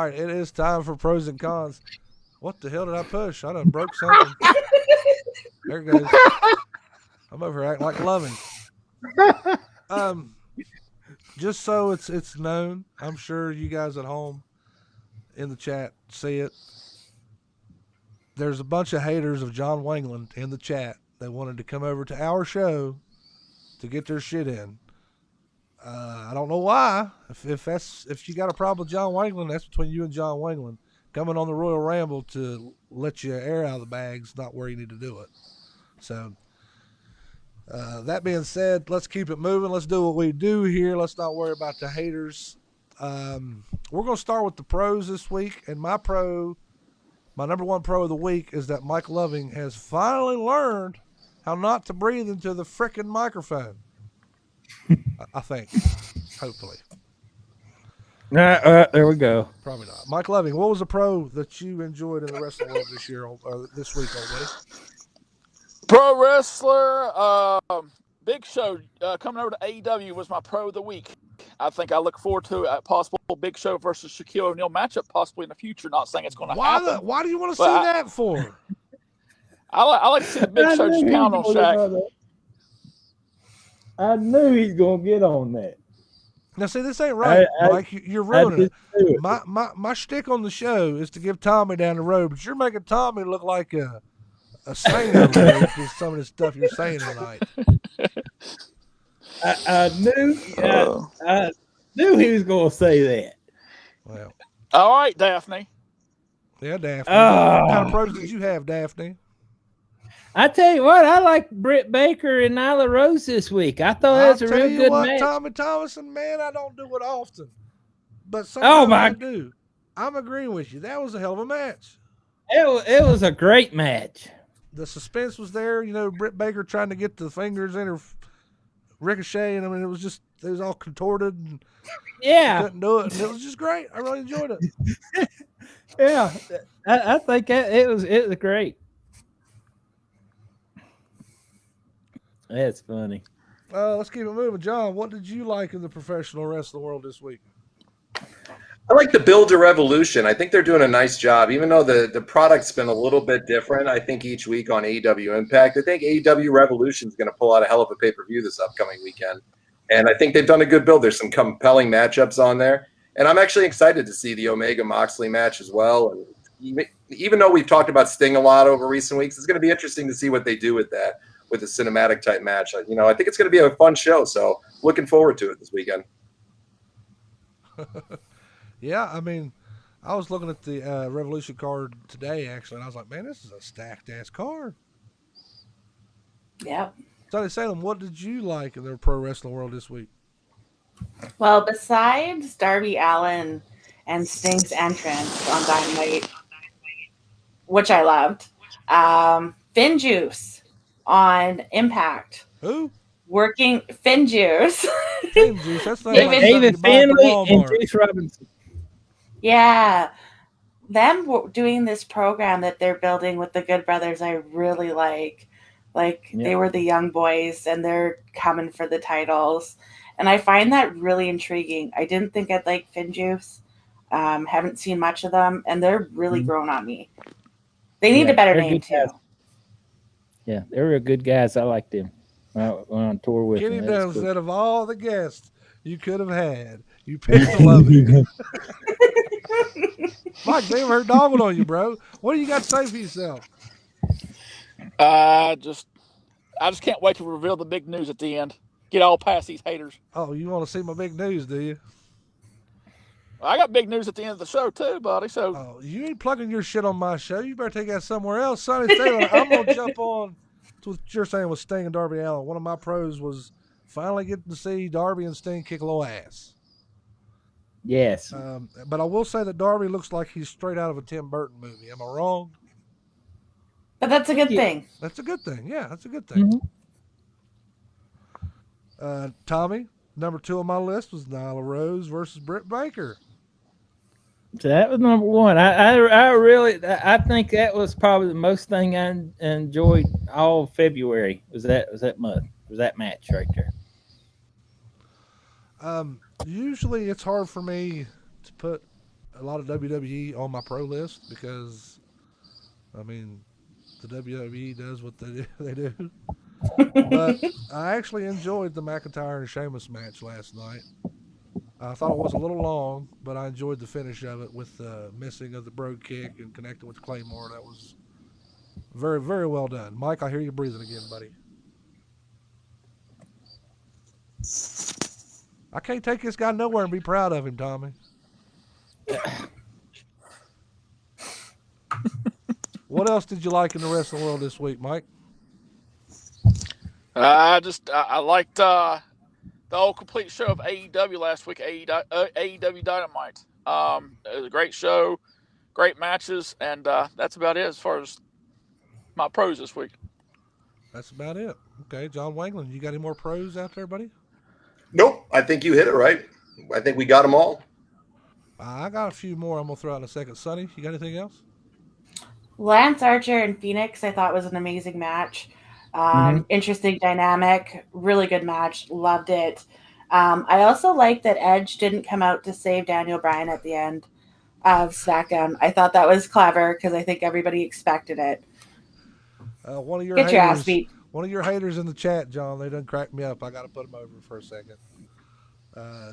All right, it is time for pros and cons. What the hell did I push? I done broke something. There it goes. I'm over here acting like Loving. Um, just so it's known, I'm sure you guys at home in the chat see it. There's a bunch of haters of John Wangland in the chat that wanted to come over to our show to get their shit in. I don't know why. If you got a problem with John Wangland, that's between you and John Wangland. Coming on the Royal Ramble to let you air out of the bag's not where you need to do it. So, that being said, let's keep it moving. Let's do what we do here. Let's not worry about the haters. We're going to start with the pros this week. And my number one pro of the week is that Mike Loving has finally learned how not to breathe into the frickin' microphone. I think. Hopefully. There we go. Probably not. Mike Loving, what was a pro that you enjoyed in the wrestling world this year or this week already? Pro wrestler, Big Show coming over to AEW was my pro of the week. I think I look forward to a possible Big Show versus Shaquille O'Neal matchup possibly in the future. Not saying it's going to happen. Why do you want to see that for? I like to see the Big Show just pound on Shaq. I knew he's going to get on that. Now, see, this ain't right, Mike. You're ruining it. My shtick on the show is to give Tommy down the road, but you're making Tommy look like a singer with some of the stuff you're saying tonight. I knew he was going to say that. Well, all right, Daphne. Yeah, Daphne. What kind of pros did you have, Daphne? I tell you what, I like Britt Baker and Nyla Rose this week. I thought that was a real good match. Tommy Thomason, man, I don't do it often, but sometimes I do. I'm agreeing with you. That was a hell of a match. It was a great match. The suspense was there. You know, Britt Baker trying to get the fingers in her ricochet, and I mean, it was all contorted. And couldn't do it. And it was just great. I really enjoyed it. Yeah, I think it was great. That's funny. Let's keep it moving. John, what did you like in the professional wrestling world this week? I like the build to Revolution. I think they're doing a nice job, even though the product's been a little bit different. I think each week on AEW Impact, I think AEW Revolution is going to pull out a hell of a pay-per-view this upcoming weekend. And I think they've done a good build. There's some compelling matchups on there. And I'm actually excited to see the Omega Moxley match as well. And even though we've talked about Sting a lot over recent weeks, it's going to be interesting to see what they do with that, with a cinematic type match. I think it's going to be a fun show. So looking forward to it this weekend. Yeah, I mean, I was looking at the Revolution card today, actually, and I was like, man, this is a stacked-ass card. Yep. Sonny Salem, what did you like in the pro wrestling world this week? Well, besides Darby Allin and Sting's entrance on Dynamite, which I loved, Finn Juice on Impact. Who? Working Finn Juice. Finn Juice. That's not David Finley and Juice Robinson. Yeah. Them doing this program that they're building with the Good Brothers, I really like. They were the young boys, and they're coming for the titles. And I find that really intriguing. I didn't think I'd like Finn Juice. Haven't seen much of them, and they're really grown on me. They need a better name, too. Guys. Yeah, they were good guys. I liked them. I went on tour with Kenny them. Dunn said, of all the guests you could have had, you picked the Loving. Mike, they heard dogging on you, bro. What do you got to say for yourself? I just can't wait to reveal the big news at the end. Get all past these haters. Oh, you want to see my big news, do you? I got big news at the end of the show too, buddy. So you ain't plugging your shit on my show. You better take that somewhere else. Sonny Salem, I'm gonna jump on to what you're saying with Sting and Darby Allin. One of my pros was finally getting to see Darby and Sting kick a little ass. Yes. But I will say that Darby looks like he's straight out of a Tim Burton movie. Am I wrong? But that's a good thing. That's a good thing. Yeah, that's a good thing. Mm-hmm. Tommy, number 2 on my list was Nyla Rose versus Britt Baker. So that was number 1. I think that was probably the most thing I enjoyed all of February was that match right there. Usually it's hard for me to put a lot of WWE on my pro list because, I mean, the WWE does what they do. But I actually enjoyed the McIntyre and Sheamus match last night. I thought it was a little long, but I enjoyed the finish of it with the missing of the brogue kick and connecting with the Claymore. That was very, very well done. Mike, I hear you breathing again, buddy. I can't take this guy nowhere and be proud of him, Tommy. What else did you like in the wrestling world this week, Mike? I liked the whole complete show of AEW last week, AEW Dynamite. It was a great show, great matches, and that's about it as far as my pros this week. That's about it. Okay, John Wangland, you got any more pros out there, buddy? Nope. I think you hit it right. I think we got them all. I got a few more I'm going to throw out in a second. Sonny, you got anything else? Lance Archer and Phoenix, I thought was an amazing match. Interesting dynamic, really good match. Loved it. I also like that Edge didn't come out to save Daniel Bryan at the end of SmackDown. I thought that was clever because I think everybody expected it. One of your Get haters, your ass beat. One of your haters in the chat, John, they done cracked me up. I got to put them over for a second.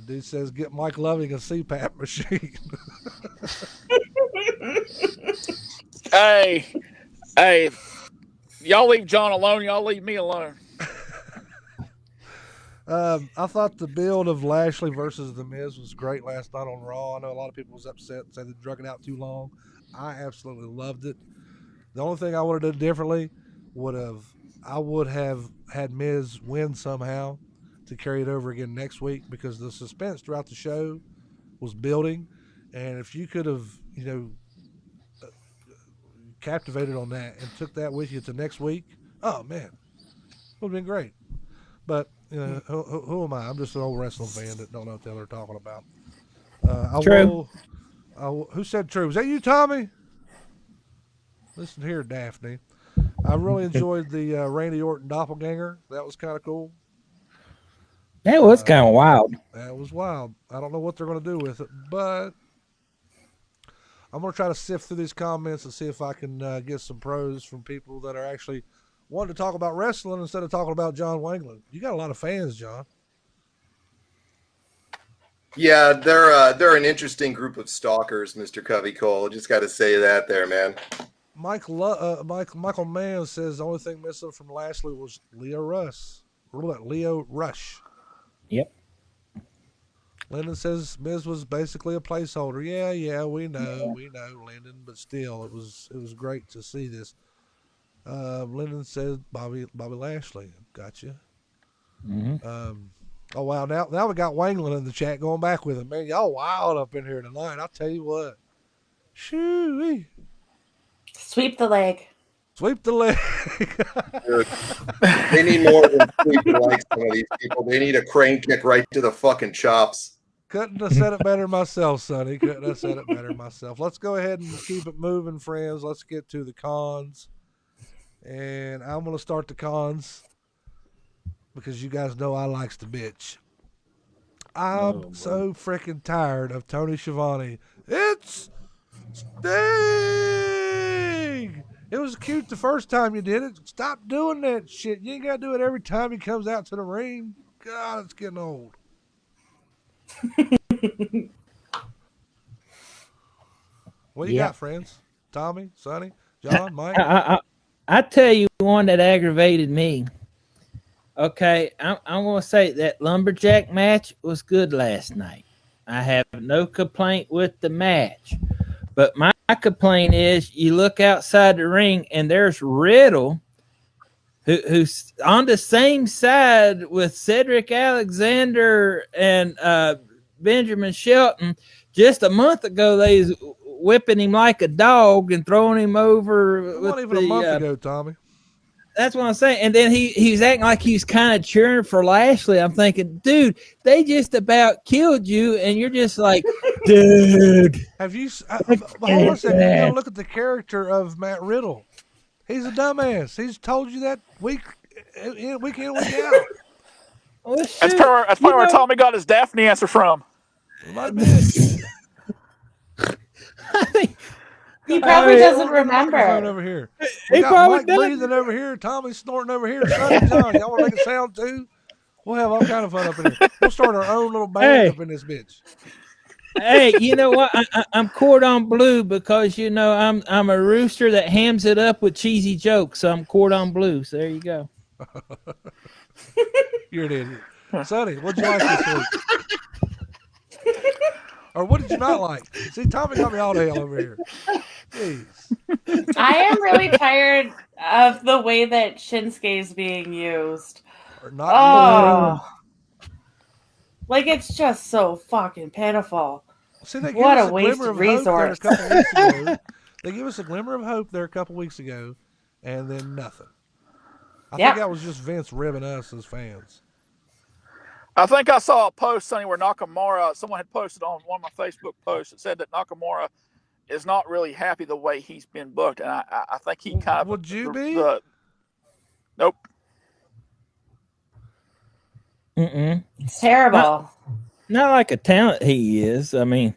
Dude says, get Mike Loving a CPAP machine. Hey, y'all leave John alone. Y'all leave me alone. I thought the build of Lashley versus The Miz was great last night on Raw. I know a lot of people was upset and said they drug it out too long. I absolutely loved it. The only thing I would have done differently I would have had Miz win somehow to carry it over again next week because the suspense throughout the show was building. And if you could have, captivated on that and took that with you to next week, oh man, it would have been great. But who am I? I'm just an old wrestling fan that don't know what the hell they're talking about. True. Who said true? Was that you, Tommy? Listen here, Daphne. I really enjoyed the Randy Orton doppelganger. That was kind of cool. That was kind of wild. That was wild. I don't know what they're going to do with it, but I'm going to try to sift through these comments and see if I can get some pros from people that are actually wanting to talk about wrestling instead of talking about John Wangland. You got a lot of fans, John. Yeah, they're an interesting group of stalkers, Mr. Covey Cole. Just got to say that there, man. Michael Mann says the only thing missing from Lashley was Leo Rush. Yep. Lyndon says Miz was basically a placeholder. Yeah, we know, Lyndon, but still, it was great to see this. Lyndon says Bobby Lashley. Gotcha. Mm-hmm. Oh wow, now we got Wangland in the chat going back with him. Man, y'all wild up in here tonight. I'll tell you what. Shoo. Sweep the leg. Sweep the leg. They need more than sweeping like some of these people. They need a crane kick right to the fucking chops. Couldn't have said it better myself, Sonny. Couldn't have said it better myself. Let's go ahead and keep it moving, friends. Let's get to the cons. And I'm going to start the cons because you guys know I likes to bitch. I'm so freaking tired of Tony Schiavone. It's Sting! It was cute the first time you did it. Stop doing that shit. You ain't got to do it every time he comes out to the ring. God, it's getting old. What do you got, friends? Tommy, Sonny, John, Mike? I tell you one that aggravated me. Okay, I'm going to say that lumberjack match was good last night. I have no complaint with the match. But my complaint is you look outside the ring and there's Riddle, who's on the same side with Cedric Alexander and Benjamin Shelton. Just a month ago, they was whipping him like a dog and throwing him over. It wasn't even a month ago, Tommy. That's what I'm saying. And then he's acting like he's kind of cheering for Lashley. I'm thinking, dude, they just about killed you, and you're just like, dude. Have you? Hold on a second. You gotta look at the character of Matt Riddle. He's a dumbass. He's told you that week in, week out. Well, that's probably where Tommy got his Daphne answer from. It might be. He probably doesn't Microphone remember. over here. He We got probably Mike doesn't. breathing over here. Tommy snorting over here. Sonny John, y'all want to make a sound too? We'll have all kind of fun up in here. We'll start our own little band Hey. up in this bitch. Hey, you know what? I'm cordon bleu because I'm a rooster that hams it up with cheesy jokes. So I'm cordon bleu. So there you go. You're an idiot. Sonny, what'd you like this week? Or what did you not like? See, Tommy got me all the hell over here. Jeez. I am really tired of the way that Shinsuke is being used. Or not Oh, like it's just so fucking pitiful. See, they give What us a a glimmer wasted of hope there a resource. couple weeks ago. They give us a glimmer of hope there a couple weeks ago, and then nothing. I think that was just Vince ribbing us as fans. I think I saw a post, Sonny, where Nakamura, someone had posted on one of my Facebook posts that said that Nakamura is not really happy the way he's been booked. And I think he kind of. Would you be? Nope. It's terrible. Not like a talent he is. I mean,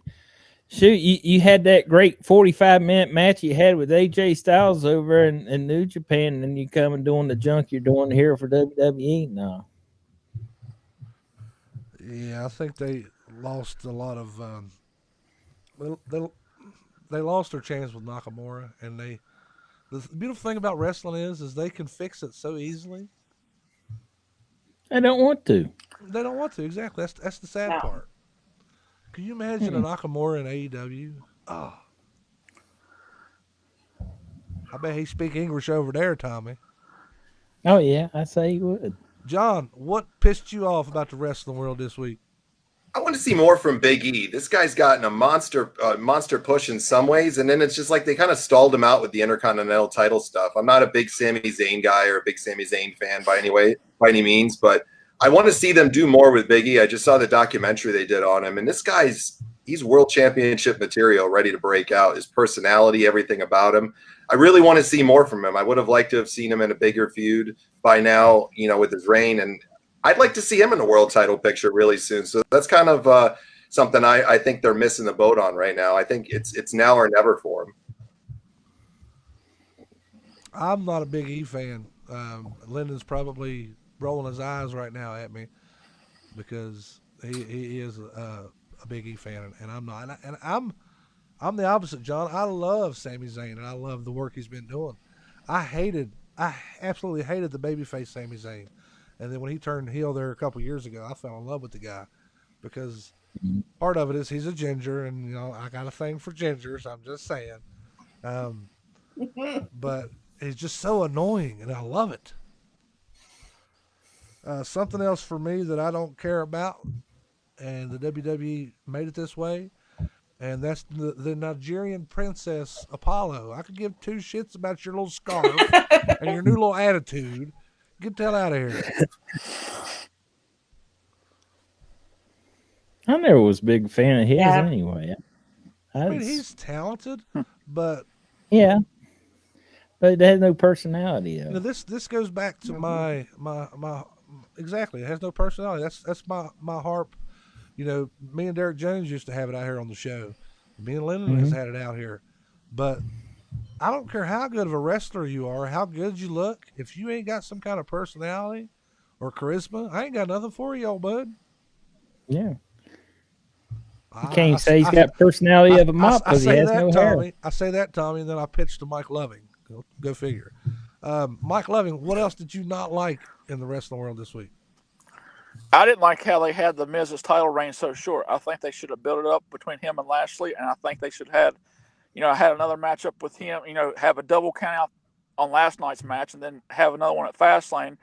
shoot, you had that great 45-minute match you had with AJ Styles over in New Japan, and then you come and doing the junk you're doing here for WWE? No. Yeah, I think they lost a lot of. They lost their chance with Nakamura, and the beautiful thing about wrestling is they can fix it so easily. I don't want to. They don't want to, exactly. That's the sad part. Can you imagine a Nakamura in AEW? Oh. I bet he speak English over there, Tommy. Oh, yeah, I say he would. John, what pissed you off about the wrestling world this week? I want to see more from Big E. This guy's gotten a monster push in some ways, and then it's just like they kind of stalled him out with the Intercontinental title stuff. I'm not a big Sami Zayn guy or a big Sami Zayn fan by any means, but I want to see them do more with Big E. I just saw the documentary they did on him, and this he's world championship material, ready to break out. His personality, everything about him. I really want to see more from him. I would have liked to have seen him in a bigger feud by now, with his reign, and I'd like to see him in the world title picture really soon. So that's kind of something I think they're missing the boat on right now. I think it's now or never for him. I'm not a Big E fan. Lyndon's probably rolling his eyes right now at me because he is a Big E fan, and I'm not. And I'm the opposite, John. I love Sami Zayn, and I love the work he's been doing. I absolutely hated the babyface Sami Zayn. And then when he turned heel there a couple years ago, I fell in love with the guy because part of it is he's a ginger, and I got a thing for gingers. I'm just saying, but he's just so annoying, and I love it. Something else for me that I don't care about, and the WWE made it this way, and that's the Nigerian princess Apollo. I could give two shits about your little scarf and your new little attitude. Get the hell out of here. I never was a big fan of his anyway. I mean, he's talented, but yeah, but it has no personality. This goes back to my exactly. It has no personality. That's my harp. Me and Derek Jones used to have it out here on the show. Me and Lyndon has had it out here, but I don't care how good of a wrestler you are, how good you look. If you ain't got some kind of personality or charisma, I ain't got nothing for you, old bud. Yeah. You can't say he's got personality of a mop because he has no hair. I say that, Tommy, and then I pitch to Mike Loving. Go figure. Mike Loving, what else did you not like in the wrestling world this week? I didn't like how they had the Miz's title reign so short. I think they should have built it up between him and Lashley, and I think they should have had another matchup with him, have a double count out on last night's match and then have another one at Fastlane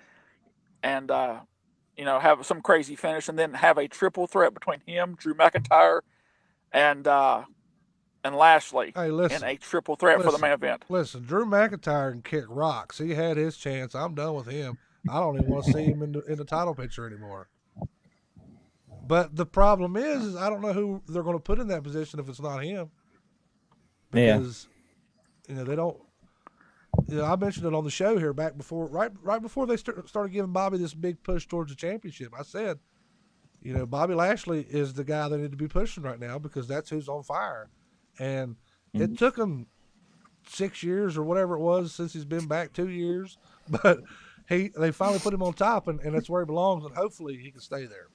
and, have some crazy finish and then have a triple threat between him, Drew McIntyre, and Lashley in a triple threat for the main event. Listen, Drew McIntyre can kick rocks. He had his chance. I'm done with him. I don't even want to see him in the title picture anymore. But the problem is I don't know who they're going to put in that position if it's not him. Because, they don't. I mentioned it on the show here right before they started giving Bobby this big push towards the championship. I said, Bobby Lashley is the guy they need to be pushing right now because that's who's on fire. And it took him 6 years or whatever it was since he's been back, 2 years. But they finally put him on top, and that's where he belongs, and hopefully he can stay there.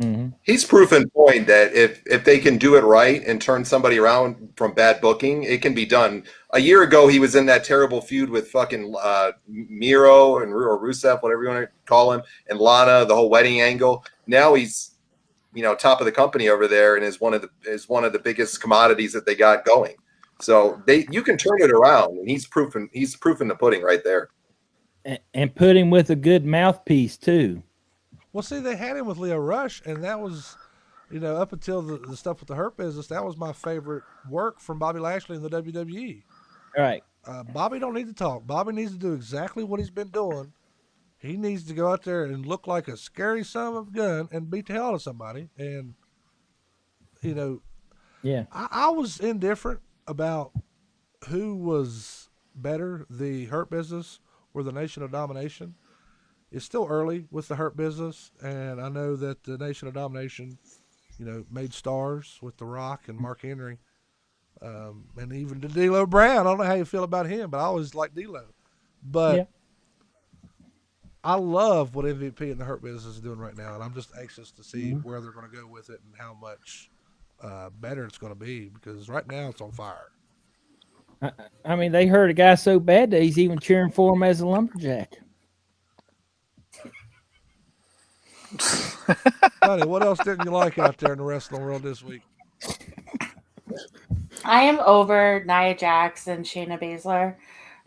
Mm-hmm. He's proof in point that if they can do it right and turn somebody around from bad booking, it can be done. A year ago, he was in that terrible feud with fucking Miro or Rusev, whatever you want to call him, and Lana, the whole wedding angle. Now he's, top of the company over there, and is one of the biggest commodities that they got going. So you can turn it around, and he's proof in the pudding right there. And put him with a good mouthpiece too. Well, see, they had him with Leo Rush, and that was, up until the stuff with the Hurt Business, that was my favorite work from Bobby Lashley in the WWE. Right. Bobby don't need to talk. Bobby needs to do exactly what he's been doing. He needs to go out there and look like a scary son of a gun and beat the hell out of somebody. And, yeah, I was indifferent about who was better, the Hurt Business or the Nation of Domination. It's still early with the Hurt Business, and I know that the Nation of Domination, made stars with The Rock and Mark Henry, and even D'Lo Brown. I don't know how you feel about him, but I always liked D'Lo. But I love what MVP and the Hurt Business is doing right now, and I'm just anxious to see where they're going to go with it and how much better it's going to be, because right now it's on fire. I mean, they hurt a guy so bad that he's even cheering for him as a lumberjack. Honey, what else didn't you like out there in the wrestling world this week? I am over Nia Jax and Shayna Baszler.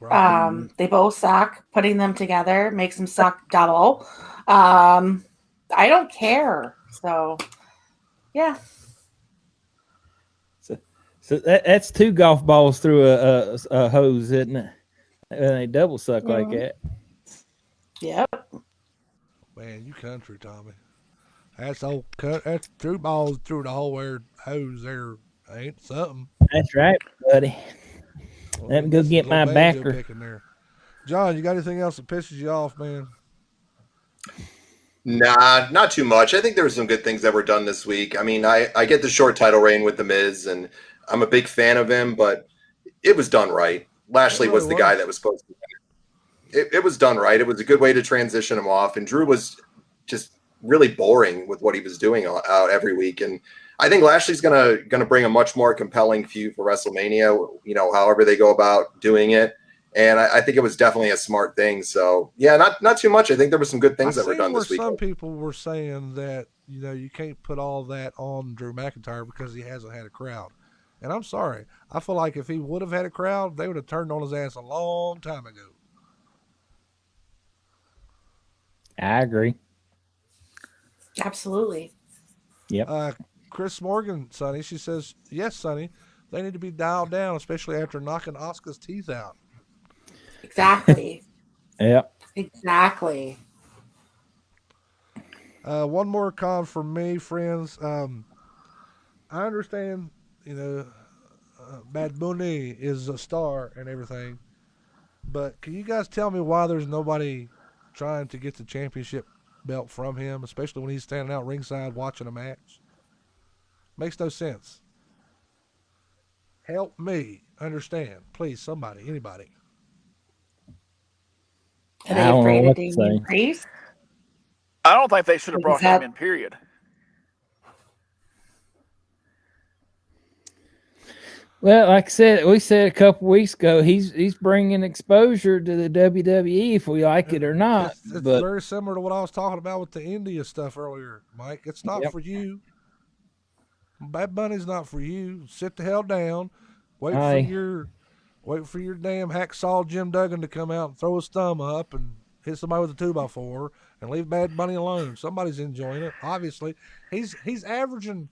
Right. They both suck. Putting them together makes them suck double. I don't care. So, yeah. So that's 2 golf balls through a hose, isn't it? And they double suck like that. Yep. Man, you country, Tommy. That's 2 balls through the whole hose there. Ain't something. That's right, buddy. Well, let me go get my backer. John, you got anything else that pisses you off, man? Nah, not too much. I think there were some good things that were done this week. I mean, I get the short title reign with The Miz, and I'm a big fan of him, but it was done right. Lashley was the guy that was supposed to win. It was done right. It was a good way to transition him off, and Drew was just really boring with what he was doing out every week. And I think Lashley's gonna bring a much more compelling feud for WrestleMania. However they go about doing it, and I think it was definitely a smart thing. So yeah, not too much. I think there were some good things that were done this week. Some people were saying that you can't put all that on Drew McIntyre because he hasn't had a crowd, and I'm sorry. I feel like if he would have had a crowd, they would have turned on his ass a long time ago. I agree. Absolutely. Yep. Chris Morgan, Sonny, she says, yes, Sonny, they need to be dialed down, especially after knocking Asuka's teeth out. Exactly. Yep. Exactly. One more con from me, friends. I understand, Bad Bunny is a star and everything, but can you guys tell me why there's nobody trying to get the championship belt from him, especially when he's standing out ringside watching a match? Makes no sense. Help me understand, please, somebody, anybody. Are they afraid of Damian Priest? I don't think they should have brought him in, period. Well, like I said, we said a couple weeks ago, he's bringing exposure to the WWE, if we like it or not. It's very similar to what I was talking about with the India stuff earlier, Mike. It's not for you. Bad Bunny's not for you. Sit the hell down. Wait for your damn hacksaw Jim Duggan to come out and throw his thumb up and hit somebody with a 2x4 and leave Bad Bunny alone. Somebody's enjoying it. Obviously, he's averaging.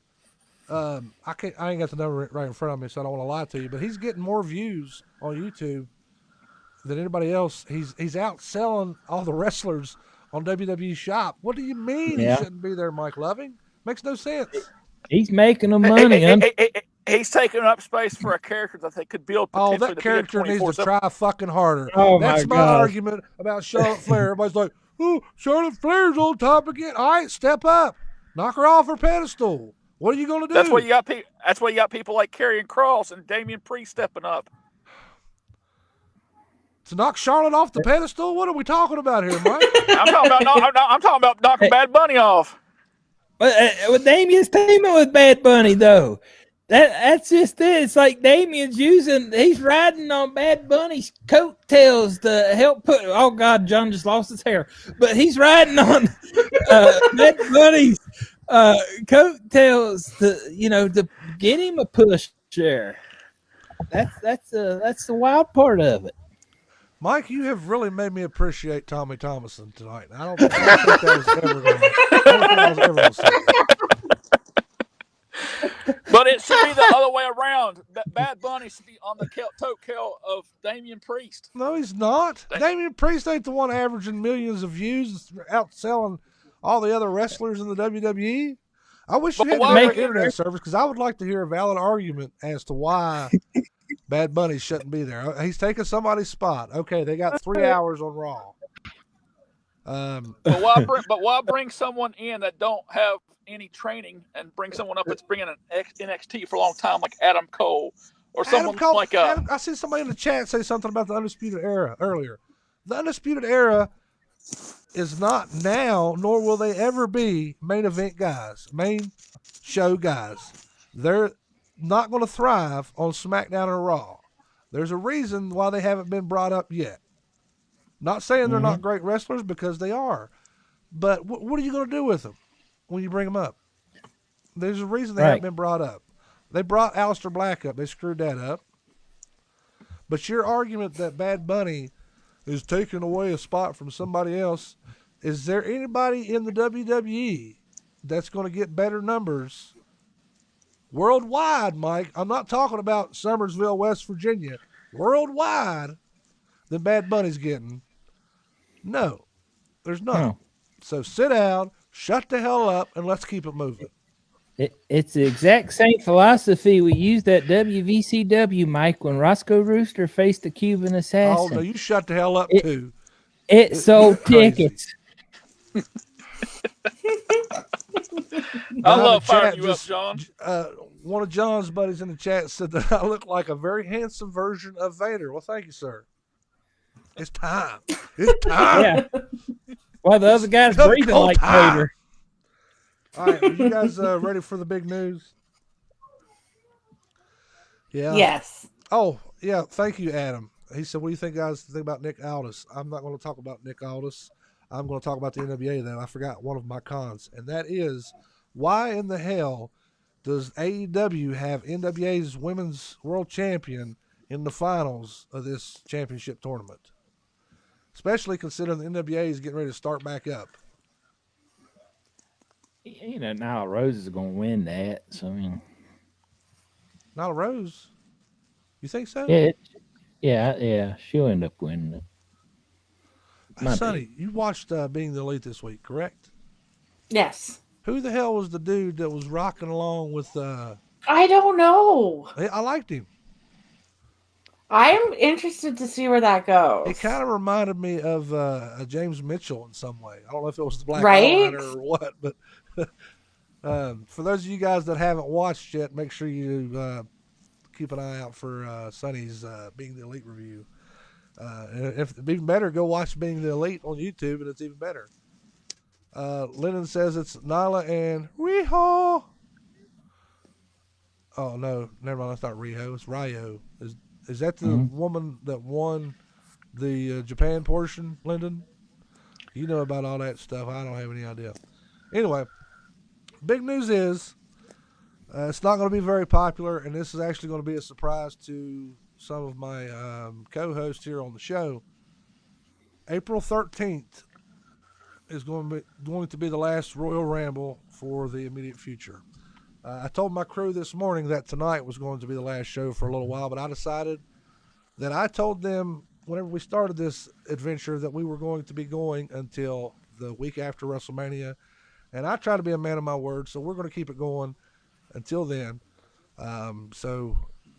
I ain't got the number right in front of me, so I don't want to lie to you. But he's getting more views on YouTube than anybody else. He's outselling all the wrestlers on WWE Shop. What do you mean he shouldn't be there, Mike Loving? Makes no sense. He's making them money. He's taking up space for a character that they could build. Oh, that character needs to try fucking harder. Oh, that's my argument about Charlotte Flair. Everybody's like, "Oh, Charlotte Flair's on top again." All right, step up, knock her off her pedestal. What are you going to do? That's why you got people like Karrion Kross and Damian Priest stepping up. To knock Charlotte off the pedestal? What are we talking about here, Mike? I'm talking about knocking Bad Bunny off. With Damien's teaming with Bad Bunny, though. That's just it. It's like Damien's he's riding on Bad Bunny's coattails to help put. Oh God, John just lost his hair, but he's riding on Bad Bunny's coattails to get him a push there. That's the wild part of it. Mike, you have really made me appreciate Tommy Thomason tonight. I don't think that was ever going to say. But it should be the other way around. Bad Bunny should be on the tail of Damian Priest. No, he's not. Damian Priest ain't the one averaging millions of views, outselling all the other wrestlers in the WWE. I wish you had an internet service because I would like to hear a valid argument as to why Bad Bunny shouldn't be there. He's taking somebody's spot. Okay, they got 3 hours on Raw. But why bring someone in that don't have any training and bring someone up that's bringing an NXT for a long time like Adam Cole or someone like I see somebody in the chat say something about the Undisputed Era earlier. The Undisputed Era is not now, nor will they ever be main event guys, main show guys. They're not going to thrive on SmackDown or Raw. There's a reason why they haven't been brought up yet. Not saying they're not great wrestlers, because they are. But what are you going to do with them when you bring them up? There's a reason they haven't been brought up. They brought Aleister Black up. They screwed that up. But your argument that Bad Bunny is taking away a spot from somebody else, is there anybody in the WWE that's going to get better numbers worldwide, Mike? I'm not talking about Summersville, West Virginia. Worldwide than Bad Bunny's getting. No, there's none. No. So sit down, shut the hell up, and let's keep it moving. It's the exact same philosophy we used at WVCW, Mike, when Roscoe Rooster faced the Cuban Assassin. Oh, no, you shut the hell up, too. It sold tickets. I love firing you up, John. One of John's buddies in the chat said that I look like a very handsome version of Vader. Well, thank you, sir. It's time. It's time. Yeah. Well, the other guy's breathing like Vader. All right, are you guys ready for the big news? Yeah. Yes. Oh, yeah. Thank you, Adam. He said, "What do you think, guys? Think about Nick Aldis?" I'm not going to talk about Nick Aldis. I'm going to talk about the NWA, though. I forgot one of my cons, and that is, why in the hell does AEW have NWA's Women's World Champion in the finals of this championship tournament? Especially considering the NWA is getting ready to start back up. You know, Nyla Rose is going to win that. So, I mean, Nyla Rose? You think so? Yeah. She'll end up winning it. Sonny, you watched Being the Elite this week, correct? Yes. Who the hell was the dude that was rocking along with... I don't know. I liked him. I'm interested to see where that goes. It kind of reminded me of James Mitchell in some way. I don't know if it was the Black Lighter or what, but for those of you guys that haven't watched yet, make sure you keep an eye out for Sonny's Being the Elite review. And if even better, go watch Being the Elite on YouTube, and it's even better. Lennon says it's Nyla and Riho. Oh no, never mind. That's not Riho. It's Ryo. Is that the woman that won the Japan portion, Lyndon? You know about all that stuff. I don't have any idea. Anyway, big news is it's not going to be very popular, and this is actually going to be a surprise to some of my co-hosts here on the show. April 13th is going to be the last Royal Ramble for the immediate future. I told my crew this morning that tonight was going to be the last show for a little while, but I decided that I told them whenever we started this adventure that we were going to be going until the week after WrestleMania, and I try to be a man of my word, so we're going to keep it going until then. So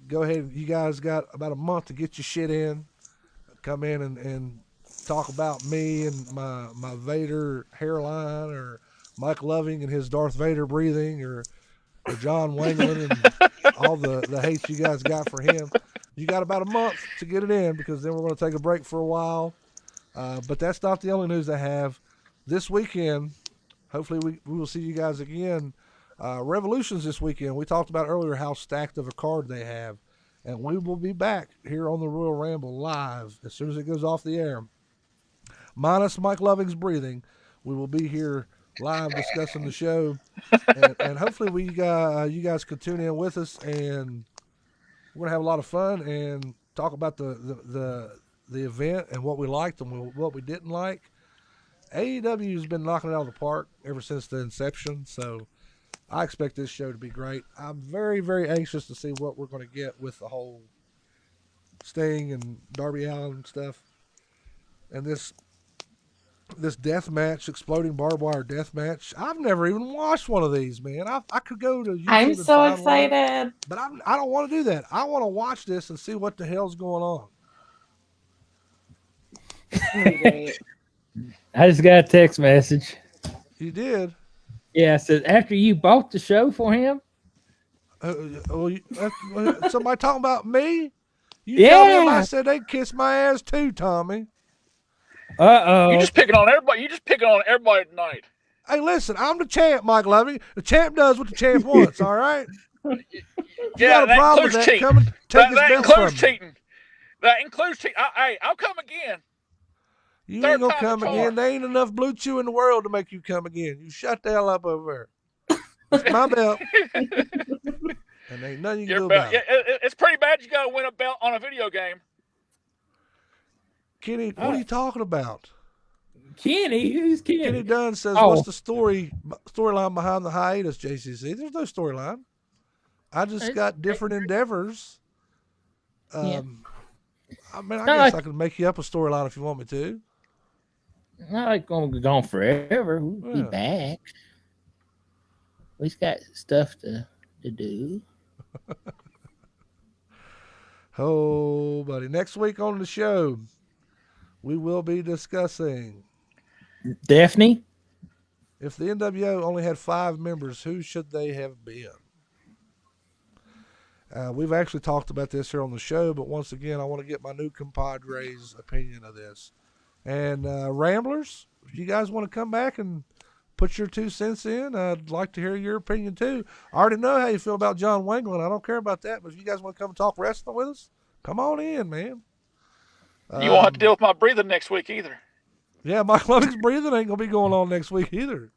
go ahead. You guys got about a month to get your shit in. Come in and talk about me and my Vader hairline, or Mike Loving and his Darth Vader breathing, or John Wangland and all the hate you guys got for him. You got about a month to get it in because then we're going to take a break for a while. But that's not the only news I have. This weekend, hopefully we will see you guys again. Revolutions this weekend. We talked about earlier how stacked of a card they have. And we will be back here on the Royal Ramble live as soon as it goes off the air. Minus Mike Loving's breathing, we will be here live discussing the show. And hopefully you guys can tune in with us, and we're going to have a lot of fun and talk about the event and what we liked and what we didn't like. AEW has been knocking it out of the park ever since the inception, so I expect this show to be great. I'm very, very anxious to see what we're going to get with the whole Sting and Darby Allin stuff. And this death match, exploding barbed wire death match. I've never even watched one of these, man. I could go to YouTube. I'm so excited. But I don't want to do that. I want to watch this and see what the hell's going on. Great. I just got a text message. You did? Yeah, it says, after you bought the show for him? Somebody talking about me? You Yeah. tell them I said they'd kiss my ass too, Tommy. Uh-oh. You just picking on everybody. You just picking on everybody tonight. Hey, listen, I'm the champ, Mike Loving. The champ does what the champ wants, all right? You Yeah, got a that problem with includes that? cheating. Come and take That his belt from includes me. cheating. That includes cheating. Hey, I'll come again. You Third ain't gonna time's come a charm. again. There ain't enough Blue Chew in the world to make you come again. You shut the hell up over there. It's my belt. And ain't nothing you can do about it. It's pretty bad you got to win a belt on a video game. Kenny, what are you talking about? Kenny? Who's Kenny? Kenny Dunn says, Oh. what's the storyline behind the hiatus, JCC? There's no storyline. I just got different endeavors. Yeah. I mean, I No, guess I can make you up a storyline if you want me to. Not like going to be gone forever. We'll be Yeah. back. We got stuff to do. Oh, buddy. Next week on the show, we will be discussing Daphne? if the NWO only had 5 members, who should they have been? We've actually talked about this here on the show, but once again, I want to get my new compadre's opinion of this. And Ramblers, if you guys want to come back and put your 2 cents in, I'd like to hear your opinion too. I already know how you feel about John Wangland. I don't care about that, but if you guys want to come and talk wrestling with us, come on in, man. You won't have to deal with my breathing next week either. Yeah, my Loving's breathing ain't going to be going on next week either.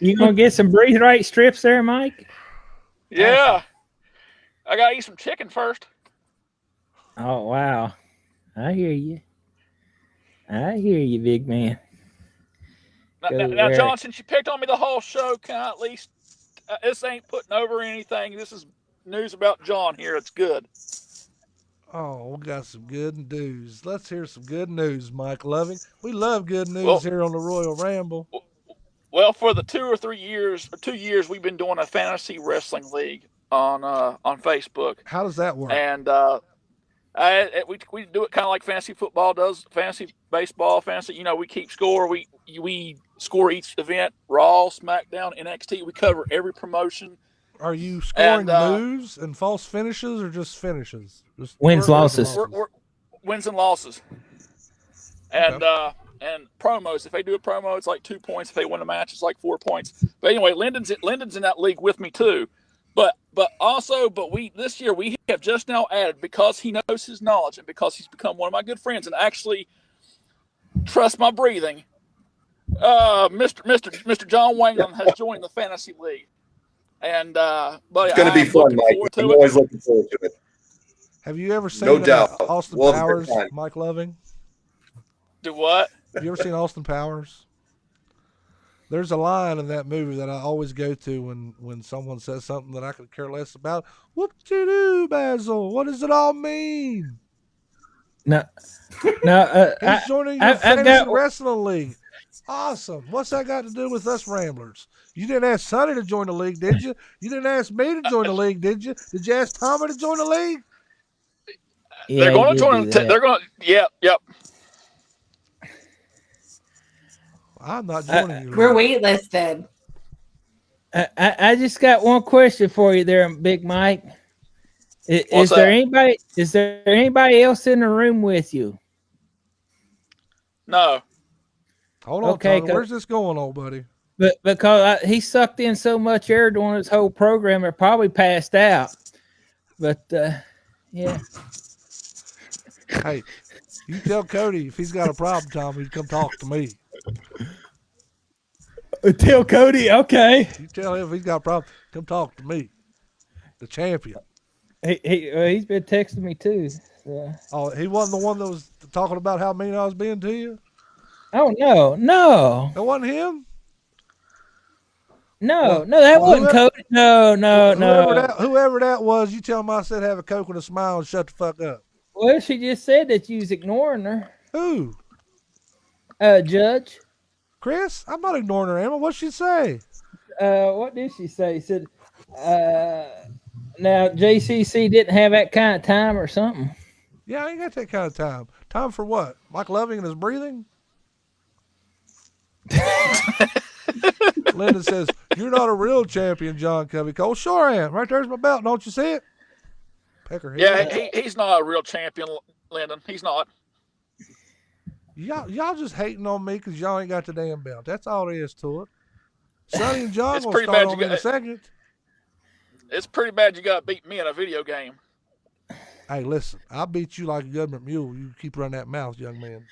You going to get some breathe right strips there, Mike? Yeah. I got to eat some chicken first. Oh, wow. I hear you. I hear you, big man. Now, John, since you picked on me the whole show, can I at least, this ain't putting over anything. This is news about John here. It's good. Oh, we got some good news. Let's hear some good news, Mike Loving. We love good news here on the Royal Ramble. Well, for the 2 years, we've been doing a fantasy wrestling league on Facebook. How does that work? And we do it kind of like fantasy football does, fantasy baseball, fantasy. You know, we keep score. We score each event: Raw, SmackDown, NXT. We cover every promotion. Are you scoring moves and false finishes or just finishes? Just wins, losses. We're wins and losses. And and promos. If they do a promo, it's like 2 points. If they win a match, it's like 4 points. But anyway, Lyndon's in that league with me too. But we this year we have just now added, because he knows his knowledge and because he's become one of my good friends and actually trust my breathing. Mr. John Wangland has joined the fantasy league, and buddy, It's going to be fun, Mike. I'm always looking forward to it. Have you ever seen No doubt. Austin We'll have a good Powers, time. Mike Loving? Do what? Have you ever seen Austin Powers? There's a line in that movie that I always go to when someone says something that I could care less about. Whoop-de-doo, Basil. What does it all mean? No. He's joining your fantasy wrestling league. Awesome. What's that got to do with us Ramblers? You didn't ask Sonny to join the league, did you? You didn't ask me to join the league, did you? Did you ask Tommy to join the league? Yeah, they're going to join. They're going to. Yep. I'm not joining you. We're waitlisted. I just got one question for you there, Big Mike. Is there anybody? Is there anybody else in the room with you? No. Hold on, Okay, Tommy. Where's this going, old buddy? But because he sucked in so much air during his whole program, it probably passed out. But yeah. Hey, you tell Cody if he's got a problem, Tommy, to come talk to me. Tell Cody, okay. You tell him if he's got a problem, come talk to me, the champion. He's been texting me too. So. Oh, he wasn't the one that was talking about how mean I was being to you? Oh no. That wasn't him? No, that wasn't Cody. No. Whoever that was, you tell him I said have a Coke with a smile and shut the fuck up. Well, she just said that you was ignoring her. Who? Judge. Chris? I'm not ignoring her, Emma. What'd she say? What did she say? She said, now JCC didn't have that kind of time or something. Yeah, I ain't got that kind of time. Time for what? Mike Loving and his breathing? Linda says, you're not a real champion, John Covey Cole. Sure I am. Right there's my belt. Don't you see it? Peckerhead. Yeah, he's not a real champion, Lyndon. He's not. Y'all just hating on me because y'all ain't got the damn belt. That's all there is to it. Sonny and John will start on me in a second. It's pretty bad you got to beat me in a video game. Hey, listen, I'll beat you like a government mule. You keep running that mouth, young man.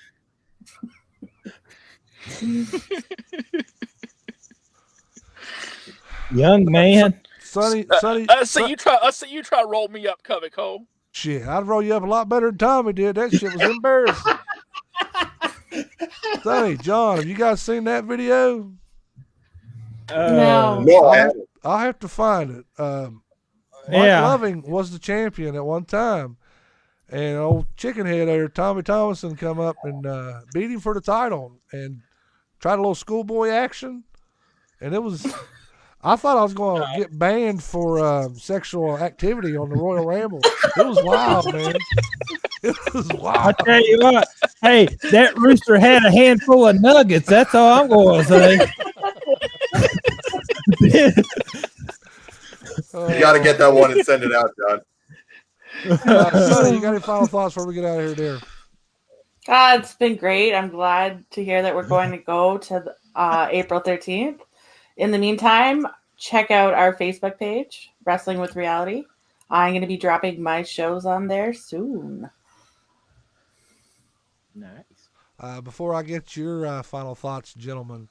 Young man. Sonny. Let's see you try to roll me up, Covey Cole. Shit, I'd roll you up a lot better than Tommy did. That shit was embarrassing. Sonny, John, have you guys seen that video? No. I'll have to find it. Mike Loving was the champion at one time. And old chickenhead there, Tommy Thomason, come up and beat him for the title and tried a little schoolboy action. And it was, I thought I was going to get banned for sexual activity on the Royal Ramble. It was wild, man. It was wild. I tell you what, hey, that rooster had a handful of nuggets. That's all I'm going to say. You got to get that one and send it out, John. Sonny, you got any final thoughts before we get out of here, dear? It's been great. I'm glad to hear that we're going to go to April 13th. In the meantime, check out our Facebook page, Wrestling with Reality. I'm going to be dropping my shows on there soon. Nice. Before I get your final thoughts, gentlemen,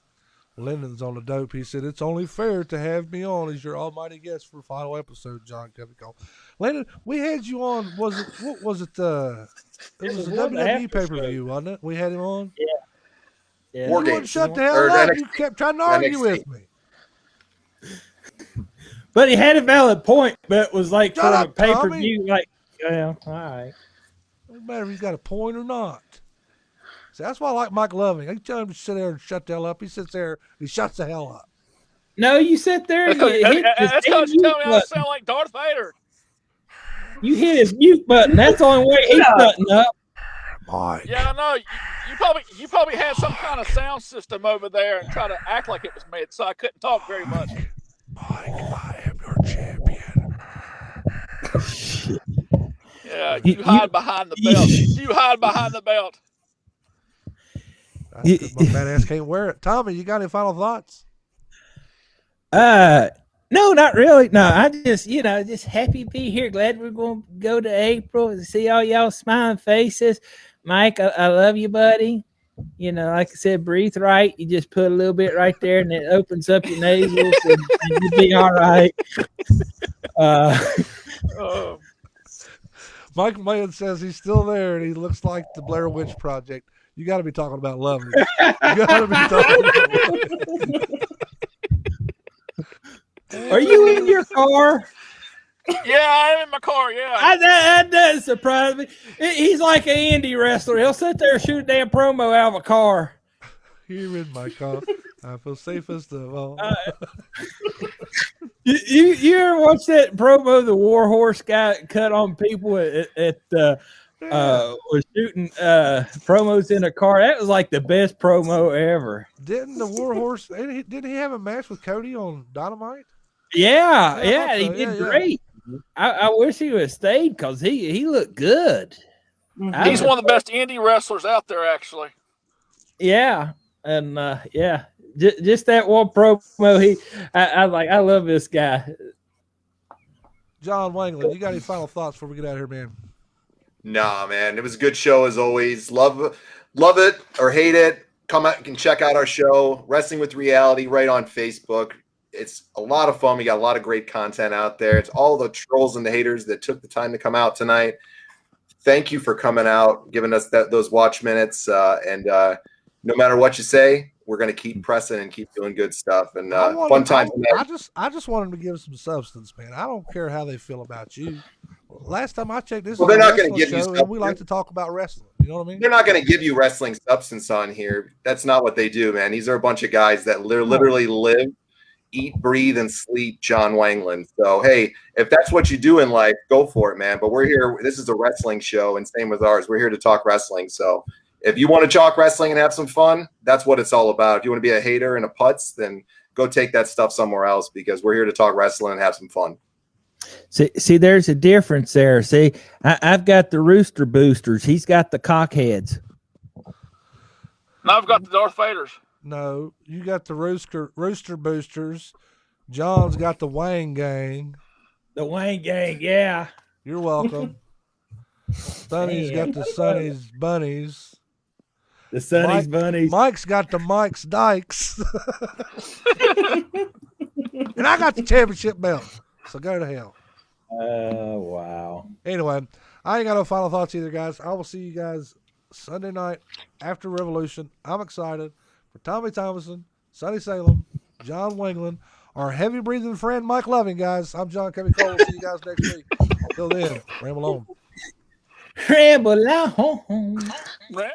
Lyndon's on the dope. He said, it's only fair to have me on as your almighty guest for final episode, John Covey Cole. Lyndon, we had you on, it was a WWE pay-per-view, wasn't it? We had him on? Yeah. You wouldn't shut the hell up. You kept trying to argue with me. But he had a valid point, but it was like Shut for up, a pay-per-view, like, all right. Doesn't matter if he's got a point or not. See, that's why I like Mike Loving. I tell him to sit there and shut the hell up. He sits there, he shuts the hell up. No, you sit there and that's because you tell me I sound like Darth Vader. You hit his mute button. That's the only way he's buttoned up. Mike. Yeah, I know. You probably had some kind of sound system over there and try to act like it was me, so I couldn't talk very much. Mike, I am your champion. Yeah, you hide behind the belt. You hide behind the belt. That's 'cause my fat ass can't wear it. Tommy, you got any final thoughts? No, not really. No, I just, just happy to be here. Glad we're going to go to April and see all y'all smiling faces. Mike, I love you, buddy. Like I said, breathe right. You just put a little bit right there, and it opens up your nasals, and you'll be all right. Mike Mayan says he's still there, and he looks like the Blair Witch Project. You got to be talking about loving. You got to be talking about loving. Are you in your car? Yeah, I'm in my car, yeah. That doesn't surprise me. He's like an indie wrestler. He'll sit there and shoot a damn promo out of a car. You're in my car. I feel safest of all. You ever watch that promo the War Horse guy cut on people at was shooting promos in a car? That was like the best promo ever. Didn't the War Horse, didn't he have a match with Cody on Dynamite? Yeah, he did great. I wish he would have stayed because he looked good. Mhm. He's one of the best indie wrestlers out there, actually. Yeah, and just that one promo. I love this guy. John Wangland, you got any final thoughts before we get out of here, man? Nah, man, it was a good show as always. Love it or hate it. Come out and check out our show, Wrestling with Reality, right on Facebook. It's a lot of fun. We got a lot of great content out there. It's all the trolls and the haters that took the time to come out tonight. Thank you for coming out, giving us those watch minutes. And no matter what you say, we're going to keep pressing and keep doing good stuff. And fun time tonight. I just want them to give some substance, man. I don't care how they feel about you. Last time I checked, this Well, is they're a not gonna wrestling give you show, and we substance. like to talk about wrestling. You know what I mean? They're not going to give you wrestling substance on here. That's not what they do, man. These are a bunch of guys that literally live, eat, breathe, and sleep John Wangland. So, hey, if that's what you do in life, go for it, man. But we're here. This is a wrestling show, and same with ours. We're here to talk wrestling. So if you want to talk wrestling and have some fun, that's what it's all about. If you want to be a hater and a putz, then go take that stuff somewhere else, because we're here to talk wrestling and have some fun. See, there's a difference there. See, I've got the Rooster Boosters. He's got the Cockheads. Now I've got the Darth Vaders. No, you got the Rooster Boosters. John's got the Wang Gang. The Wayne Gang, yeah. You're welcome. Sonny's got the Sonny's Bunnies. The Sonny's Bunnies. Mike's got the Mike's Dykes. And I got the championship belt. So go to hell. Oh, wow. Anyway, I ain't got no final thoughts either, guys. I will see you guys Sunday night after Revolution. I'm excited for Tommy Thomason, Sonny Salem, John Wangland, our heavy breathing friend Mike Loving, guys. I'm John Kevin Cole. We'll see you guys next week. Till then, ramble on. Ramble on. Right?